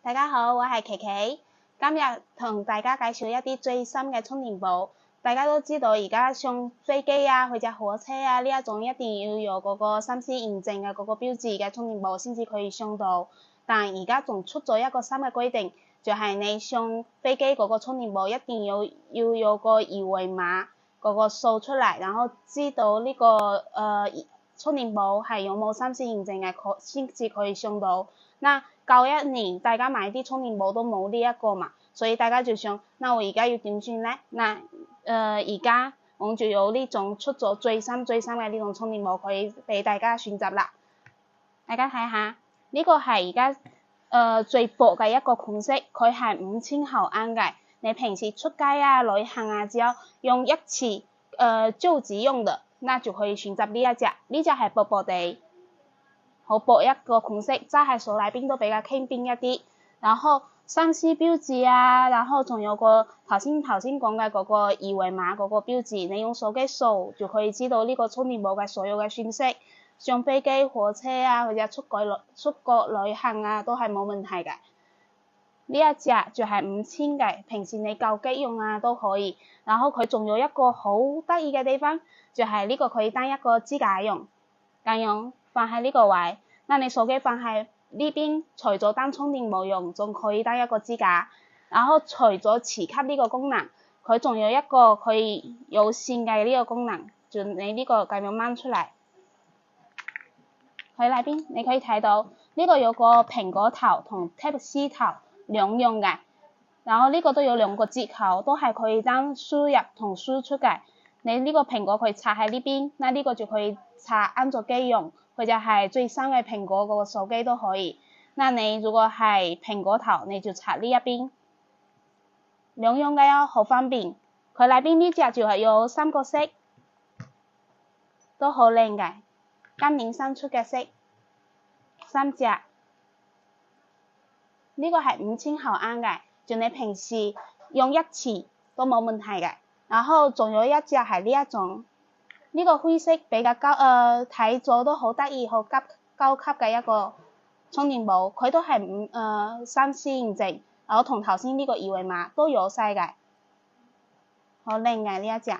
大家好，我係琪琪，今日同大家介紹一啲最新嘅充電寶。大家都知道而家上飛機啊，或者火車啊呢一種一定要有嗰個3C 認證嘅嗰個標誌嘅充電寶先至可以上到。但而家仲出咗一個新嘅規定，就係你上飛機嗰個充電寶一定要有個二維碼嗰個掃出嚟，然後知道呢個充電寶係有冇3C 認證嘅，先至可以上到。那舊一年大家買啲充電寶都冇呢一個嘛，所以大家就想，那我而家要點算呢？那而家我就有呢種出咗最新嘅呢種充電寶可以俾大家選擇啦。大家睇下，呢個係而家最薄嘅一個款式，佢係5000毫安嘅。你平時出街啊、旅行啊，只要用一次就急用的，那就可以選擇呢一隻。呢隻係薄薄地，好薄一個款式，揸喺手裏邊都比較輕便一啲。然後3C 標誌啊，然後仲有個頭先講嘅嗰個二維碼嗰個標誌，你用手機掃就可以知道呢個充電寶嘅所有嘅信息。上飛機、火車啊，或者出國旅行啊，都係冇問題嘅。呢一隻就係5000嘅，平時你救機用啊都可以。然後佢仲有一個好得意嘅地方，就係呢個可以當一個支架用，咁樣放喺呢個位。那你手機放喺呢邊，除咗當充電寶用，仲可以當一個支架。然後除咗磁吸呢個功能，佢仲有一個可以有線嘅呢個功能，就你呢個咁樣掹出嚟。喺裏邊你可以睇到呢個有個蘋果頭同 Type-C 頭兩用嘅，然後呢個都有兩個接口，都係可以當輸入同輸出嘅。你呢個蘋果可以插喺呢邊，那呢個就可以插安卓機用，或者係最新嘅蘋果嗰個手機都可以。那你如果係蘋果頭，你就插呢一邊，兩用嘅好方便。佢裏邊呢隻就係有3個色，都好靚嘅。今年新出嘅色，3隻，呢個係5000毫安嘅，就你平時用一次都冇問題嘅。然後仲有一隻係呢一種，呢個灰色比較睇咗都好得意、好高級嘅一個充電寶，佢都係3C 認證，然後同頭先呢個二維碼都有晒嘅，好靚嘅呢一隻。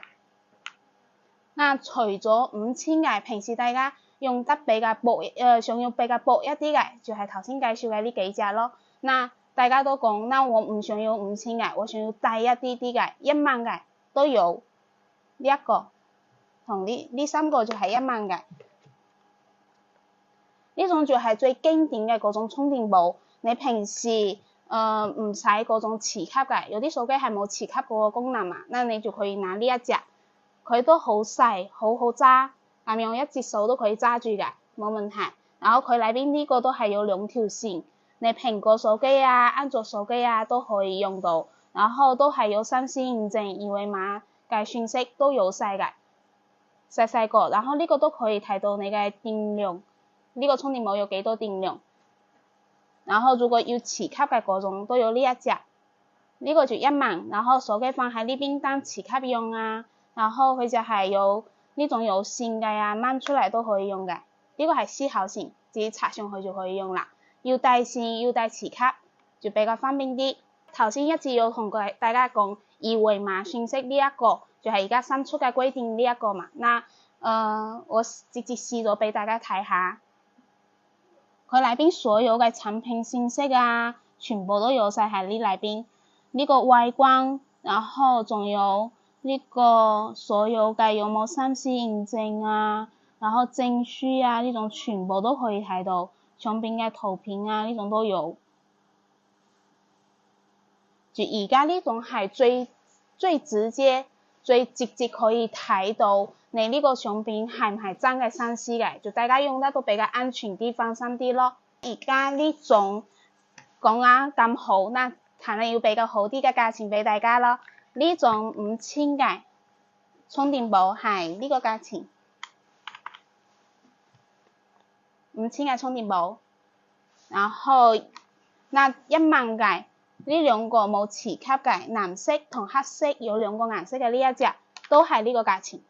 那除咗5000嘅，平時大家用得比較薄，想要比較薄一啲嘅，就係頭先介紹嘅呢幾隻咯。那大家都講，那我唔想要5000嘅，我想要低一啲啲嘅，1萬嘅都有。呢一個同呢3個就係1萬嘅。呢種就係最經典嘅嗰種充電寶，你平時唔使嗰種磁吸嘅，有啲手機係冇磁吸嗰個功能嘛，那你就可以拿呢一隻。佢都好細，好揸，咁樣一隻手都可以揸住嘅，冇問題。然後佢裏邊呢個都係有2條線，你蘋果手機啊、安卓手機啊都可以用到。然後都係有3C 認證，二維碼嘅信息都有晒嘅，細個。然後呢個都可以睇到你嘅電量，呢個充電寶有幾多電量。然後如果要磁吸嘅嗰種都有呢一隻，呢個就1萬，然後手機放喺呢邊當磁吸用啊。然後佢就係有呢種有線嘅啊，掹出嚟都可以用嘅。呢個係思考線，自己插上去就可以用啦。要帶線要帶磁吸就比較方便啲。頭先一直有同大家講二維碼信息呢一個，就係而家新出嘅規定呢一個嘛。那我直接試咗俾大家睇下，佢裏邊所有嘅產品信息啊，全部都有晒喺呢裏邊。呢個外觀，然後仲有呢個所有嘅有冇3C 認證啊，然後證書啊，呢種全部都可以睇到，上邊嘅圖片啊呢種都有。就而家呢種係最直接、最直接可以睇到你呢個相片係唔係真嘅3C嘅，就大家用得都比較安全啲、放心啲咯。而家呢種講啱咁好，那肯定要比較好啲嘅價錢俾大家咯。呢種5000嘅充電寶係呢個價錢，5000嘅充電寶，然後那1萬嘅呢兩個冇磁吸嘅藍色同黑色有2個顏色嘅呢一隻都係呢個價錢。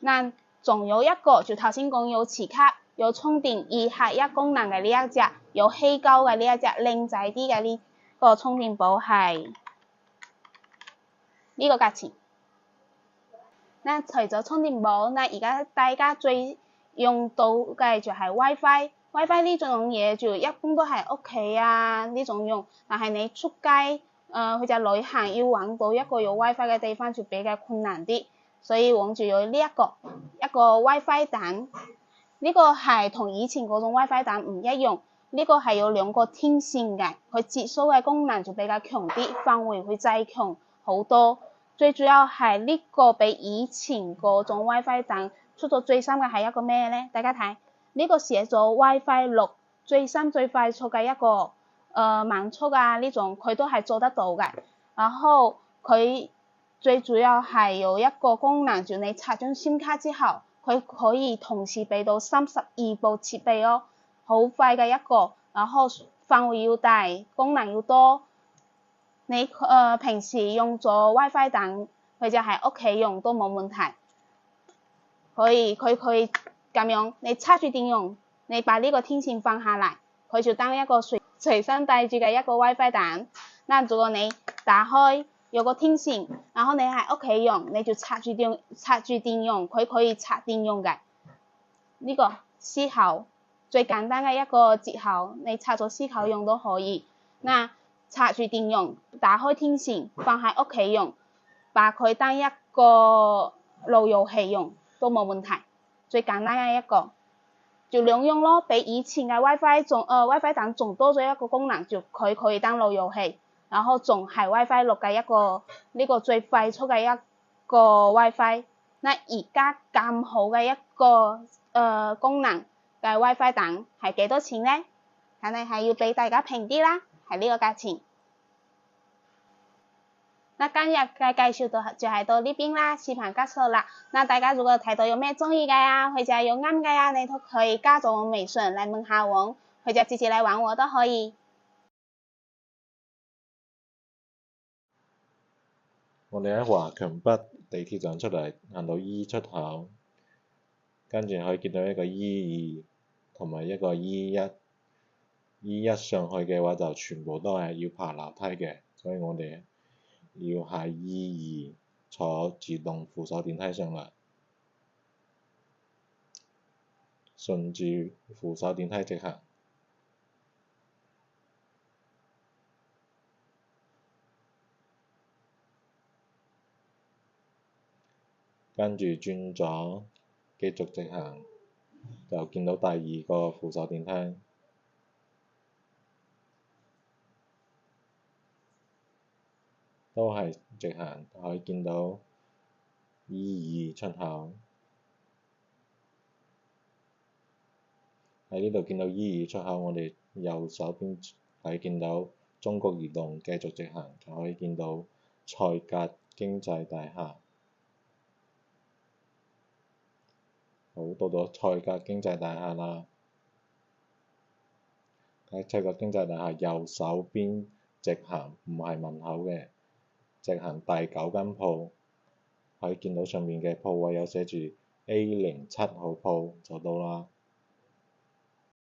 那仲有一個就頭先講有磁吸，有充電2合1功能嘅呢一隻，有氣膠嘅呢一隻靚仔啲嘅呢個充電寶係呢個價錢。那除咗充電寶，那而家大家最用到嘅就係 WiFi。WiFi 呢種嘢就一般都係屋企啊呢種用，但係你出街去隻旅行要揾到一個有 WiFi 嘅地方就比較困難啲，所以我就有呢一個 WiFi 蛋。呢個係同以前嗰種 WiFi 蛋唔一樣，呢個係有2個天線嘅，佢接收嘅功能就比較強啲，範圍會再強好多。最主要係呢個比以前嗰種 WiFi 蛋出咗最新嘅係一個咩呢？大家睇呢個寫咗 WiFi 6，最新最快速嘅一個慢速啊呢種佢都係做得到嘅。然後佢最主要係有一個功能，就你插張 SIM 卡之後，佢可以同時俾到32部設備哦，好快嘅一個，然後範圍要大，功能要多。你平時用咗 WiFi 蛋，佢就喺屋企用都冇問題。佢可以咁樣，你插住電用，你把呢個天線放下嚟，佢就當一個隨身帶住嘅一個 WiFi 蛋。那如果你打開有個天線，然後你喺屋企用，你就插住電用，佢可以插電用嘅。呢個 C 口最簡單嘅一個接口，你插咗 C 口用都可以。那插住電用，打開天線，放喺屋企用，把佢當一個路由器用都冇問題。最簡單嘅一個，就兩樣咯，比以前嘅 WiFi 蛋仲多咗一個功能，就佢可以當路由器，然後仲係 WiFi 6嘅一個呢個最快速嘅一個 WiFi。那而家咁好嘅一個功能嘅 WiFi 蛋係幾多錢呢？肯定係要比大家平啲啦，係呢個價錢。那今日嘅介紹就係到呢邊啦，視頻結束啦。那大家如果睇到有咩中意嘅呀，或者有啱嘅呀，你都可以加咗我微信嚟問下我，或者直接嚟揾我都可以。我哋喺華強北地鐵站出嚟，行到 E 出口，跟住可以見到一個 E2同埋一個 E1。E1 上去嘅話就全部都係要爬樓梯嘅，所以我哋要喺 E2坐自動扶手電梯上嚟，順住扶手電梯直行，跟住轉左繼續直行，就見到第2個扶手電梯。都係直行，可以見到 E2出口。喺呢度見到 E2出口，我哋右手邊可以見到中國移動，繼續直行就可以見到賽格經濟大廈。好，到咗賽格經濟大廈啦。喺賽格經濟大廈右手邊直行，唔係門口嘅。直行第9間鋪，可以見到上面嘅鋪位有寫住 A07號鋪就到啦。